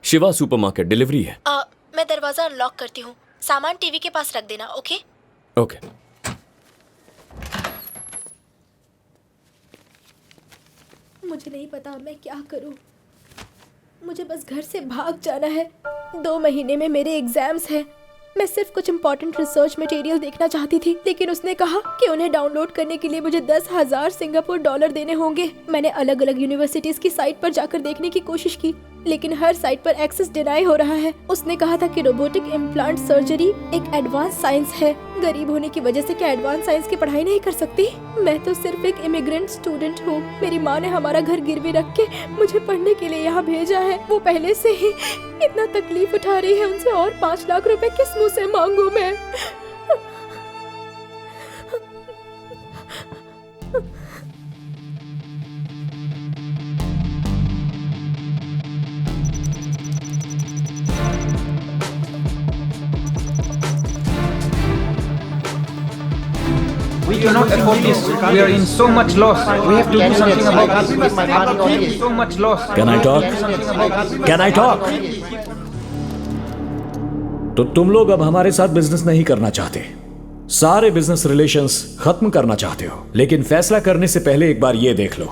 Shiva supermarket, delivery है। मैं दरवाजा अनलॉक करती हूँ, सामान टीवी के पास रख देना। Okay okay. मुझे नहीं पता मैं क्या करूँ। मुझे बस घर से भाग जाना है। 2 महीने में मेरे एग्जाम्स हैं। मैं सिर्फ कुछ इंपॉर्टेंट रिसर्च मटेरियल देखना चाहती थी, लेकिन उसने कहा कि उन्हें डाउनलोड करने के लिए मुझे 10,000 सिंगापुर डॉलर देने होंगे। मैंने अलग अलग यूनिवर्सिटीज की साइट पर जाकर देखने की कोशिश की, लेकिन हर साइट पर एक्सेस डिनाई हो रहा है। उसने कहा था कि रोबोटिक इम्प्लांट सर्जरी एक एडवांस साइंस है। गरीब होने की वजह से क्या एडवांस साइंस की पढ़ाई नहीं कर सकती? मैं तो सिर्फ एक इमिग्रेंट स्टूडेंट हूँ। मेरी माँ ने हमारा घर गिरवी रख के मुझे पढ़ने के लिए यहाँ भेजा है। वो पहले से ही इतना तकलीफ उठा रही है, उनसे और 5 लाख रुपए किस मुँह से मांगू मैं? We cannot afford this. We are in so much loss. We have to do something about this. We have so much loss. Can I talk? Can I talk? तो तुम लोग अब हमारे साथ बिजनेस नहीं करना चाहते, सारे बिजनेस रिलेशंस खत्म करना चाहते हो। लेकिन फैसला करने से पहले एक बार ये देख लो,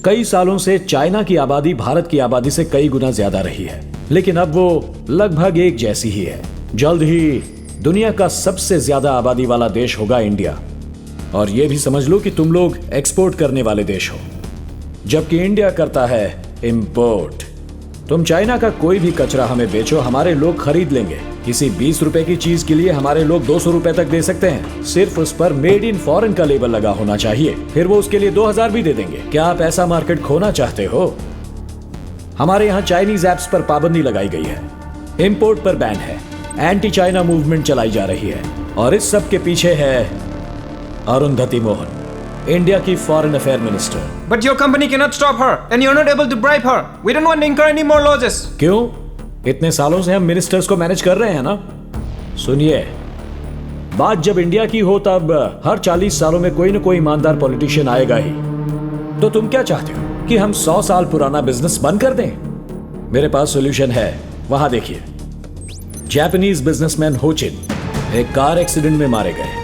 कई सालों से चाइना की आबादी भारत की आबादी से कई गुना ज्यादा रही है, लेकिन अब वो लगभग एक जैसी ही है। जल्द ही दुनिया का सबसे ज्यादा आबादी वाला देश होगा इंडिया। और ये भी समझ लो कि तुम लोग एक्सपोर्ट करने वाले देश हो, जबकि इंडिया करता है इंपोर्ट। तुम चाइना का कोई भी कचरा हमें बेचो, हमारे लोग खरीद लेंगे। किसी 20 रुपए की चीज के लिए हमारे लोग 200 रुपए तक दे सकते हैं। सिर्फ उस पर मेड इन फॉरेन का लेबल लगा होना चाहिए, फिर वो उसके लिए 2000 भी दे देंगे। क्या आप ऐसा मार्केट खोना चाहते हो? हमारे यहाँ चाइनीज एप्स पर पाबंदी लगाई गई है, इंपोर्ट पर बैन है, एंटी चाइना मूवमेंट चलाई जा रही है, और इस सब के पीछे है अरुंधति मोहन, इंडिया की foreign affair minister. But your company cannot stop her, and you're not able to bribe her. We don't want to incur any more losses. क्यों? इतने सालों से हम मिनिस्टर्स को मैनेज कर रहे हैं ना। सुनिए, बात जब इंडिया की हो तब हर 40 सालों में कोई ना कोई ईमानदार पॉलिटिशियन आएगा ही। तो तुम क्या चाहते हो कि हम 100 साल पुराना बिजनेस बंद कर दें? मेरे पास सॉल्यूशन है, वहां देखिए। जापानीज बिजनेसमैन हो चिन एक कार एक्सीडेंट में मारे गए।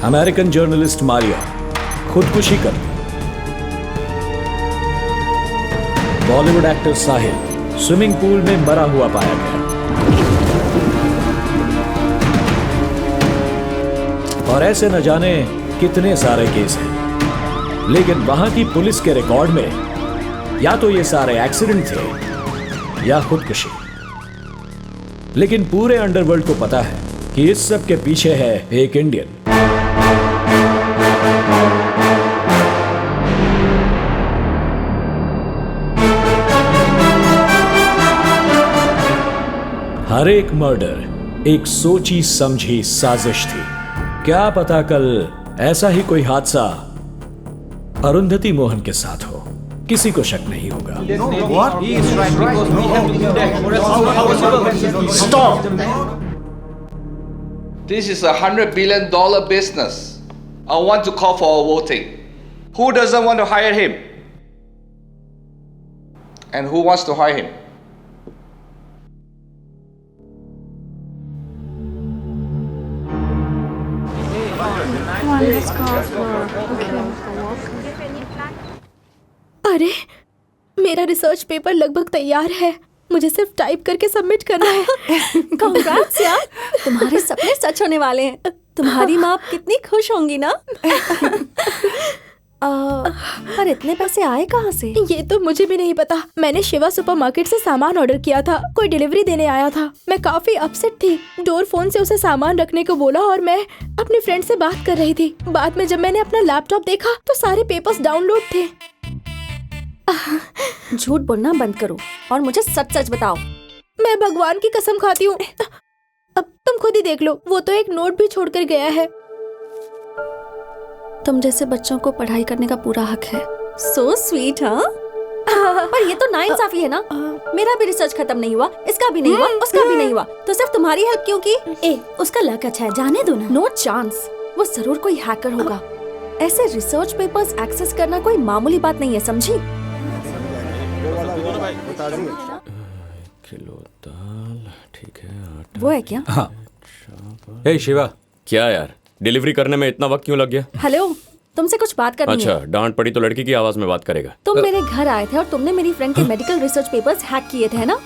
अमेरिकन जर्नलिस्ट मारिया खुदकुशी कर ली। बॉलीवुड एक्टर साहिल स्विमिंग पूल में मरा हुआ पाया गया। और ऐसे न जाने कितने सारे केस हैं, लेकिन वहां की पुलिस के रिकॉर्ड में या तो ये सारे एक्सीडेंट थे या खुदकुशी। लेकिन पूरे अंडरवर्ल्ड को पता है कि इस सब के पीछे है एक इंडियन। हर एक मर्डर एक सोची समझी साजिश थी। क्या पता कल ऐसा ही कोई हादसा अरुंधति मोहन के साथ हो, किसी को शक नहीं होगा। Stop! This is $100 billion business. I want to call for a voting. Who doesn't want to hire him? And who wants to hire him? अरे, मेरा रिसर्च पेपर लगभग तैयार है। मुझे सिर्फ टाइप करके सबमिट करना है। कांग्रेट्स यार, तुम्हारे सपने सच होने वाले हैं। तुम्हारी माँ कितनी खुश होंगी ना। पर इतने पैसे आए कहाँ से? ये तो मुझे भी नहीं पता। मैंने शिवा सुपरमार्केट से सामान ऑर्डर किया था, कोई डिलीवरी देने आया था। मैं काफी अपसेट थी। डोर फोन से उसे सामान रखने को बोला और मैं अपनी फ्रेंड से बात कर रही थी। बाद में जब मैंने अपना लैपटॉप देखा तो सारे पेपर्स डाउनलोड थे। झूठ बोलना बंद करो और मुझे सच सच बताओ। मैं भगवान की कसम खाती हूँ। अब तुम खुद ही देख लो, वो तो एक नोट भी छोड़कर गया है। तुम जैसे बच्चों को पढ़ाई करने का पूरा हक है। सो स्वीट, हाँ? पर ये तो नाइंसाफी है ना। मेरा भी रिसर्च खत्म नहीं हुआ, इसका भी नहीं हुआ, उसका भी नहीं हुआ, तो सिर्फ तुम्हारी हेल्प क्यों की? उसका लक अच्छा है, जाने दो ना। नो चांस, वो जरूर कोई हैकर होगा। ऐसे रिसर्च पेपर्स एक्सेस करना कोई मामूली बात नहीं है, समझी? किलो दाल, ठीक है, आटा। वो है क्या? हाँ। हे शिवा, क्या यार, डिलीवरी करने में इतना वक्त क्यों लग गया? हेलो, तुमसे कुछ बात करनी अच्छा, है। डांट पड़ी तो लड़की की आवाज में बात करेगा। तुम मेरे घर आए थे और तुमने मेरी फ्रेंड के मेडिकल रिसर्च पेपर्स हैक किए थे, है ना?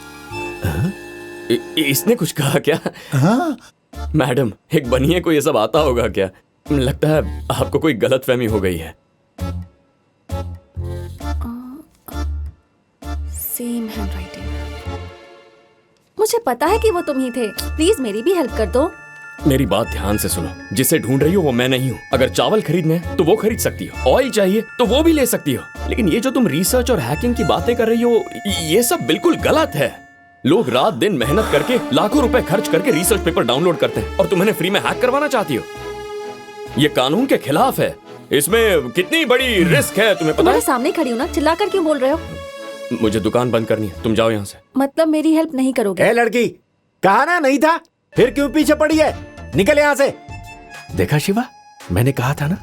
इसने कुछ कहा क्या? हाँ? मैडम, एक बनिए को ये सब आता होगा क्या? लगता है आपको कोई गलतफहमी हो गई है। Same handwriting. मुझे पता है कि वो तुम ही थे। प्लीज मेरी भी हेल्प कर दो। मेरी बात ध्यान से सुनो, जिसे ढूंढ रही हो वो मैं नहीं हूँ। अगर चावल खरीदने हैं तो वो खरीद सकती हो, ऑयल चाहिए तो वो भी ले सकती हो, लेकिन ये जो तुम रिसर्च और हैकिंग की बातें कर रही हो, ये सब बिल्कुल गलत है। लोग रात दिन मेहनत करके लाखों रुपए खर्च करके रिसर्च पेपर डाउनलोड करते हैं और तुम इन्हें फ्री में हैक करवाना चाहती हो। ये कानून के खिलाफ है। इसमें कितनी बड़ी रिस्क है तुम्हें पता तुम्हारे है? सामने खड़ी हूँ ना, चिल्लाकर क्यों बोल रहे हो? मुझे दुकान बंद करनी है, तुम जाओ यहाँ से। मतलब मेरी हेल्प नहीं करोगे? ए लड़की, कहा ना नहीं था, फिर क्यों पीछे पड़ी है? निकल यहाँ से। देखा शिवा, मैंने कहा था ना,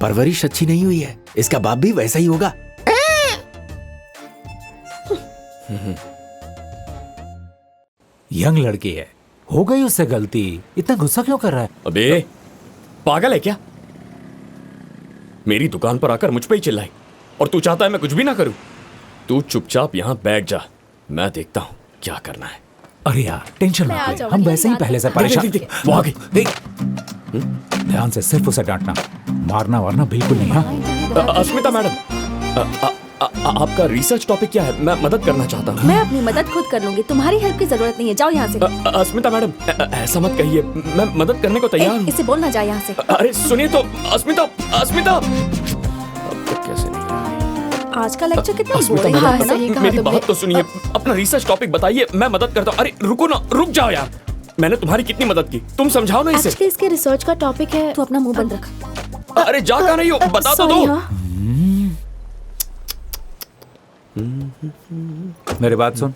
परवरिश अच्छी नहीं हुई है, इसका बाप भी वैसा ही होगा। यंग लड़की है, हो गई उससे गलती, इतना गुस्सा क्यों कर रहा है? अबे पागल है क्या? मेरी दुकान पर आकर मुझ पे ही चिल्लाई और तू चाहता है मैं कुछ भी ना करूं? तू चुपचाप यहाँ बैठ जा, मैं देखता हूँ क्या करना है। अरे यार टेंशन मैं आ मत ले, जाऊंगी, हम वैसे ही बात पहले से करते परेशान। देख, वो आ गई। देख, ध्यान से, सिर्फ उसे डांटना, मारना वारना बिल्कुल नहीं। हाँ अस्मिता मैडम, आपका रिसर्च टॉपिक क्या है? मैं मदद करना चाहता हूँ। मैं अपनी मदद खुद कर लूंगी, तुम्हारी हेल्प की जरूरत नहीं है। जाओ यहाँ से। अस्मिता मैडम, ऐसा मत कहिए, मैं मदद करने को तैयार हूँ। इसे बोलना जा यहाँ से। अरे सुनिए तो, अस्मिता, अस्मिता। अब तक कैसे नहीं आई? आज का लेक्चर कितना अस्मिता बोरिंग मैडम, है ना? सही कहा मेरी तुमने। बात तो सुनिए, अपना रिसर्च टॉपिक बताइए, मैं मदद करता हूँ। अरे रुको ना, रुक जाओ यार, मैंने तुम्हारी कितनी मदद की, तुम समझाओ ना इसे। एक्चुअली इसके रिसर्च का टॉपिक है। तू अपना मुंह बंद रख। अरे जा कहाँ रही हो, बता तो Sorry, दो। हाँ। मेरी बात सुन,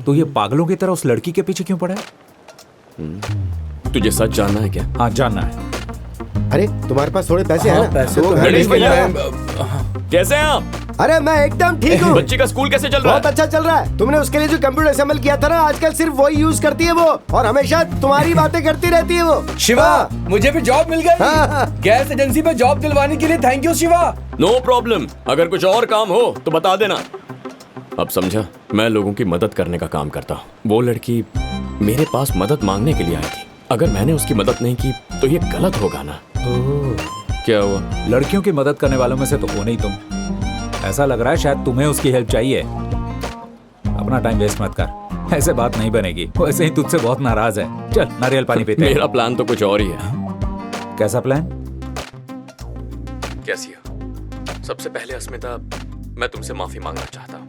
तू ये पागलों की तरह उस लड़की के पीछे क्यों पड़ा है? तुझे सच जानना है क्या? हाँ जानना है। अरे तुम्हारे पास थोड़े पैसे हैं ना? पैसे तो तो घर गणेश भेज भैया, देना। कैसे हैं आप? अरे मैं एकदम ठीक हूँ। बच्ची का स्कूल कैसे चल रहा बहुत है? अच्छा चल रहा है। तुमने उसके लिए जो कंप्यूटर असेंबल किया था ना, आजकल सिर्फ वही यूज करती है वो, और हमेशा तुम्हारी बातें करती रहती है वो। शिवा, मुझे भी जॉब मिल गई। हाँ। गैस एजेंसी पे जॉब दिलवाने के लिए thank you Shiva. No problem, अगर कुछ और काम हो तो बता देना। अब समझा, मैं लोगों की मदद करने का काम करता हूँ। वो लड़की मेरे पास मदद मांगने के लिए आई थी, अगर मैंने उसकी मदद नहीं की तो ये गलत होगा ना। क्या हुआ? लड़कियों की मदद करने वालों में से तो हो नहीं तुम। ऐसा लग रहा है शायद तुम्हें उसकी हेल्प चाहिए। अपना टाइम वेस्ट मत कर, ऐसे बात नहीं बनेगी। वैसे ही तुझसे बहुत नाराज है। चल नारियल पानी पीते हैं। मेरा प्लान तो कुछ और ही है। कैसा प्लान? कैसी हो? सबसे पहले अस्मिता, मैं तुमसे माफी मांगना चाहता हूँ।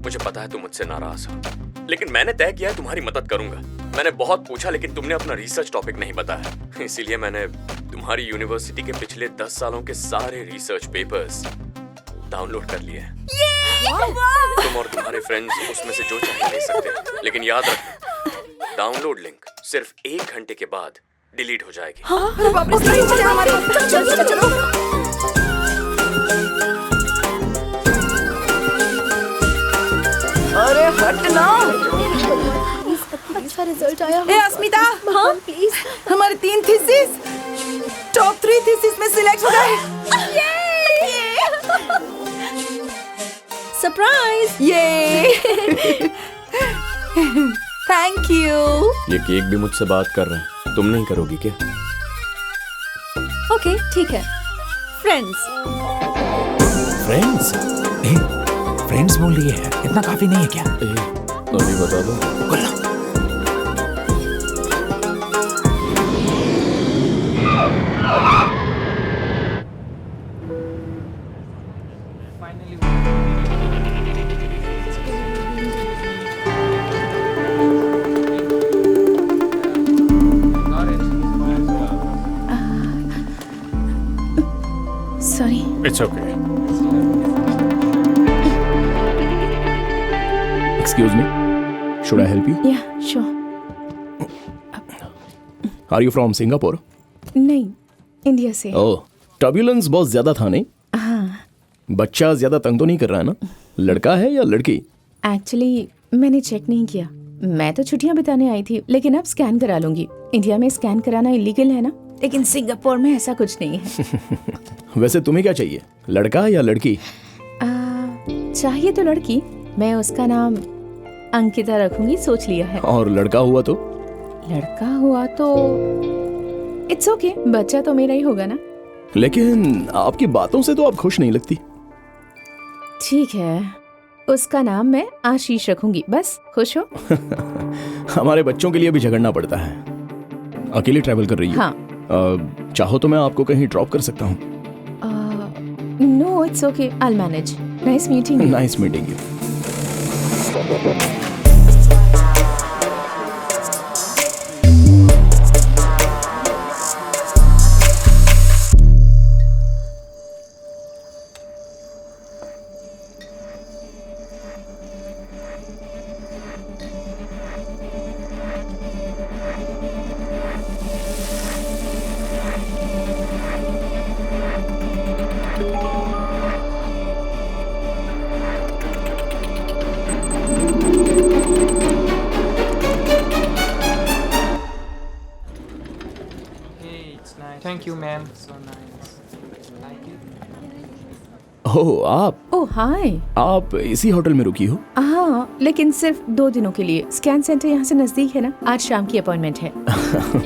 मुझे पता है तुम मुझसे नाराज हो, लेकिन मैंने तय किया है तुम्हारी मदद करूंगा। मैंने बहुत पूछा लेकिन तुमने अपना रिसर्च टॉपिक नहीं बताया, इसीलिए मैंने तुम्हारी यूनिवर्सिटी के पिछले 10 सालों के सारे रिसर्च पेपर्स डाउनलोड कर लिए हैं। तुम और तुम्हारे फ्रेंड्स उसमें से जो चाहे ले सकते हैं, लेकिन याद रखना, डाउनलोड लिंक सिर्फ 1 घंटे के बाद डिलीट हो जाएगी। अरे हट ना। अच्छा रिजल्ट आया। ए अस्मिता, हाँ प्लीज। हमारे 3 थीसिस टॉप 3 थीसिस में सिलेक्ट हो गए। सरप्राइज! ये थैंक यू। ये केक भी मुझसे बात कर रहा है, तुम नहीं करोगी क्या? ओके ठीक है। फ्रेंड्स। फ्रेंड्स? फ्रेंड्स बोल रही है, इतना काफी नहीं है क्या? अभी बता दो। Sorry. It's okay. Excuse me. Should I help you? या sure. Are you from Singapore? नहीं, इंडिया से। Oh, turbulence बहुत ज्यादा था नहीं? हाँ, बच्चा ज्यादा तंग तो नहीं कर रहा है ना? लड़का है या लड़की? एक्चुअली मैंने चेक नहीं किया। मैं तो छुट्टियां बिताने आई थी, लेकिन अब स्कैन करा लूंगी। इंडिया में स्कैन कराना इलीगल है ना, लेकिन सिंगापुर में ऐसा कुछ नहीं है। वैसे तुम्हें क्या चाहिए, लड़का या लड़की? चाहिए तो लड़की। मैं उसका नाम अंकिता रखूंगी, सोच लिया है। और लड़का हुआ तो? लड़का हुआ तो इट्स ओके, बच्चा तो मेरा ही होगा ना। लेकिन आपकी बातों से तो आप खुश नहीं लगती। ठीक है, उसका नाम मैं आशीष रखूंगी, बस खुश हो। हमारे बच्चों के लिए भी झगड़ना पड़ता है। अकेले ट्रैवल कर रही हो? हाँ। चाहो तो मैं आपको कहीं ड्रॉप कर सकता हूँ। No it's okay, I will manage. Nice meeting you. Nice meeting you. Thank you, ma'am. Oh आप? ओह हाय। आप इसी होटल में रुकी हो? हाँ, लेकिन सिर्फ 2 दिनों के लिए। स्कैन सेंटर यहाँ से नजदीक है ना। आज शाम की अपॉइंटमेंट है।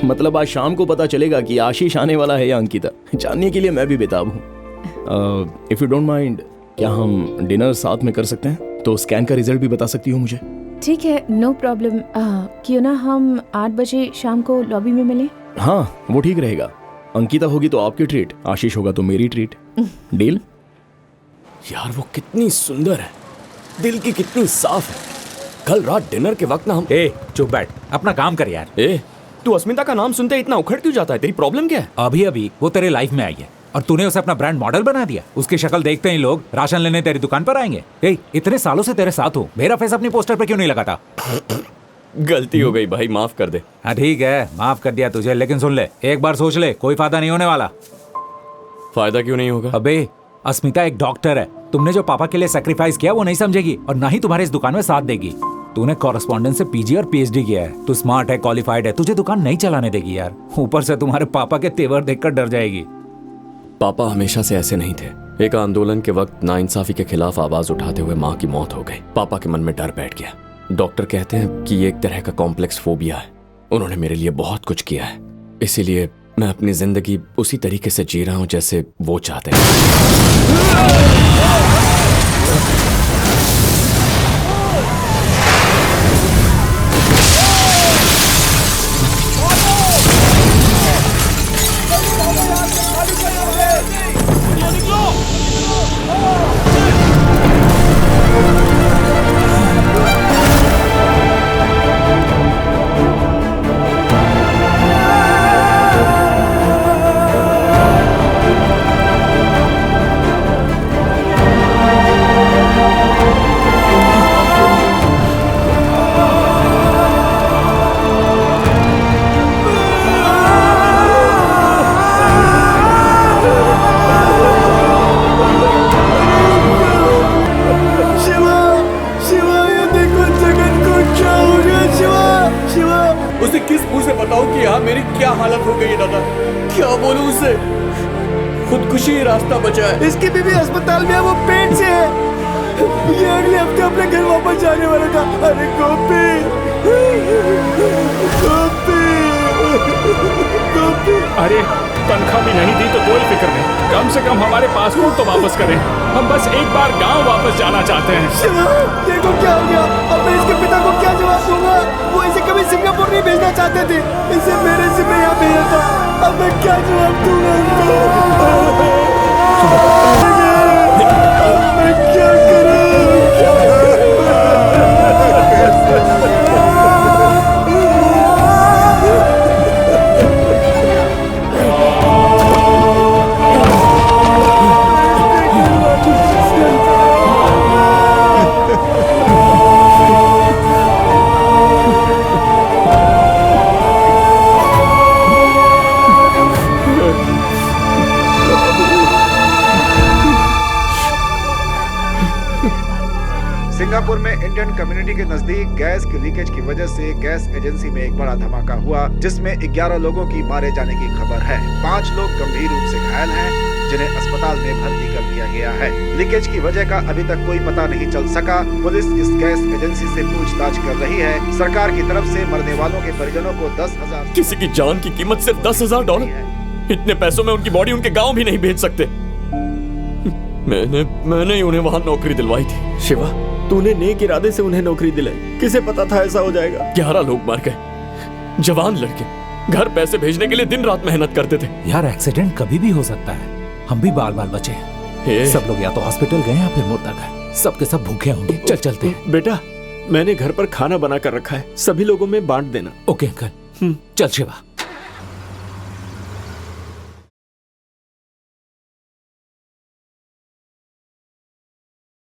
मतलब आज शाम को पता चलेगा कि आशीष आने वाला है या अंकिता। जानने के लिए मैं भी बेताब हूँ। इफ यू डोंट माइंड, क्या हम डिनर साथ में कर सकते हैं? तो स्कैन का रिजल्ट भी बता सकती हो मुझे? ठीक है, नो प्रॉब्लम। क्यों ना हम 8 बजे शाम को लॉबी में मिलें? हाँ, वो ठीक रहेगा। अंकिता होगी तो आपकी ट्रीट, आशीष होगा तो मेरी ट्रीट। डील? यार वो कितनी सुंदर है, दिल की कितनी साफ है। कल रात डिनर के वक्त ना हम... चुप बैठ, अपना काम कर यार। तू अस्मिता का नाम सुनते इतना उखड़ क्यों जाता है? तेरी प्रॉब्लम क्या है? अभी अभी वो तेरे लाइफ में आई है और तूने उसे अपना ब्रांड मॉडल बना दिया। उसकी शक्ल देखते ही लोग राशन लेने तेरी दुकान पर आएंगे। इतने सालों से तेरे साथ हूँ, मेरा फेस अपनी पोस्टर पर क्यों नहीं लगाता? गलती हो गई भाई, माफ कर दे। हाँ ठीक है, माफ कर दिया तुझे, लेकिन सुन ले, एक बार सोच ले, कोई फायदा नहीं होने वाला। फायदा क्यों नहीं होगा? अबे अस्मिता एक डॉक्टर है। तुमने जो पापा के लिए सैक्रिफाइस किया वो नहीं समझेगी और ना ही तुम्हारे इस दुकान में साथ देगी। तूने कॉरेस्पॉन्डेंस से पीजी और पीएचडी किया है, तू स्मार्ट है, क्वालिफाइड है, तुझे दुकान नहीं चलाने देगी यार। ऊपर से तुम्हारे पापा के तेवर देखकर डर जाएगी। पापा हमेशा से ऐसे नहीं थे। एक आंदोलन के वक्त नाइंसाफी के खिलाफ आवाज उठाते हुए माँ की मौत हो गई। पापा के मन में डर बैठ गया। डॉक्टर कहते हैं कि ये एक तरह का कॉम्प्लेक्स फोबिया है। उन्होंने मेरे लिए बहुत कुछ किया है, इसीलिए मैं अपनी जिंदगी उसी तरीके से जी रहा हूं जैसे वो चाहते हैं। खुदकुशी रास्ता बचा है। इसकी बीवी अस्पताल में है, वो पेट से है। ये अगले हफ्ते अपने घर वापस जाने वाला था। अरे गोपी, गोपी, गोपी। अरे तनख्वाह भी नहीं दी तो कोई फिक्र नहीं, कम से कम हमारे पासपोर्ट तो वापस करें। हम बस एक बार गांव वापस जाना चाहते हैं। शिवा, देखो क्या हो गया। अब मैं इसके पिता को क्या जवाब दूंगा? वो इसे कभी सिंगापुर नहीं भेजना चाहते थे, इसे मेरे जिम्मे यहाँ भेजा था। अब मैं क्या जवाब दूंगा इनको? अब मैं क्या करूं? सिंगापुर में इंडियन कम्युनिटी के नजदीक गैस की लीकेज की वजह से गैस एजेंसी में एक बड़ा धमाका हुआ, जिसमें 11 लोगों की मारे जाने की खबर है। 5 लोग गंभीर रूप से घायल हैं, जिन्हें अस्पताल में भर्ती कर दिया गया है। लीकेज की वजह का अभी तक कोई पता नहीं चल सका। पुलिस इस गैस एजेंसी से पूछताछ कर रही है। सरकार की तरफ से मरने वालों के परिजनों को 10,000। किसी की जान की कीमत सिर्फ $10,000। इतने पैसों में उनकी बॉडी उनके गांव भी नहीं भेज सकते। मैंने ही उन्हें वहां नौकरी दिलवाई थी। शिवा, तूने नेक इरादे से उन्हें नौकरी दिलाई, किसे पता था ऐसा हो जाएगा। 11 लोग मर गए, जवान लड़के घर पैसे भेजने के लिए दिन रात मेहनत करते थे। यार एक्सीडेंट कभी भी हो सकता है, हम भी बाल बाल बचे हैं। सब लोग या तो हॉस्पिटल गए या फिर मुर्दा घर, सबके सब भूखे होंगे। चल चलते हैं। बेटा, मैंने घर पर खाना बना कर रखा है, सभी लोगों में बांट देना। ओके अंकल, चल शिवा।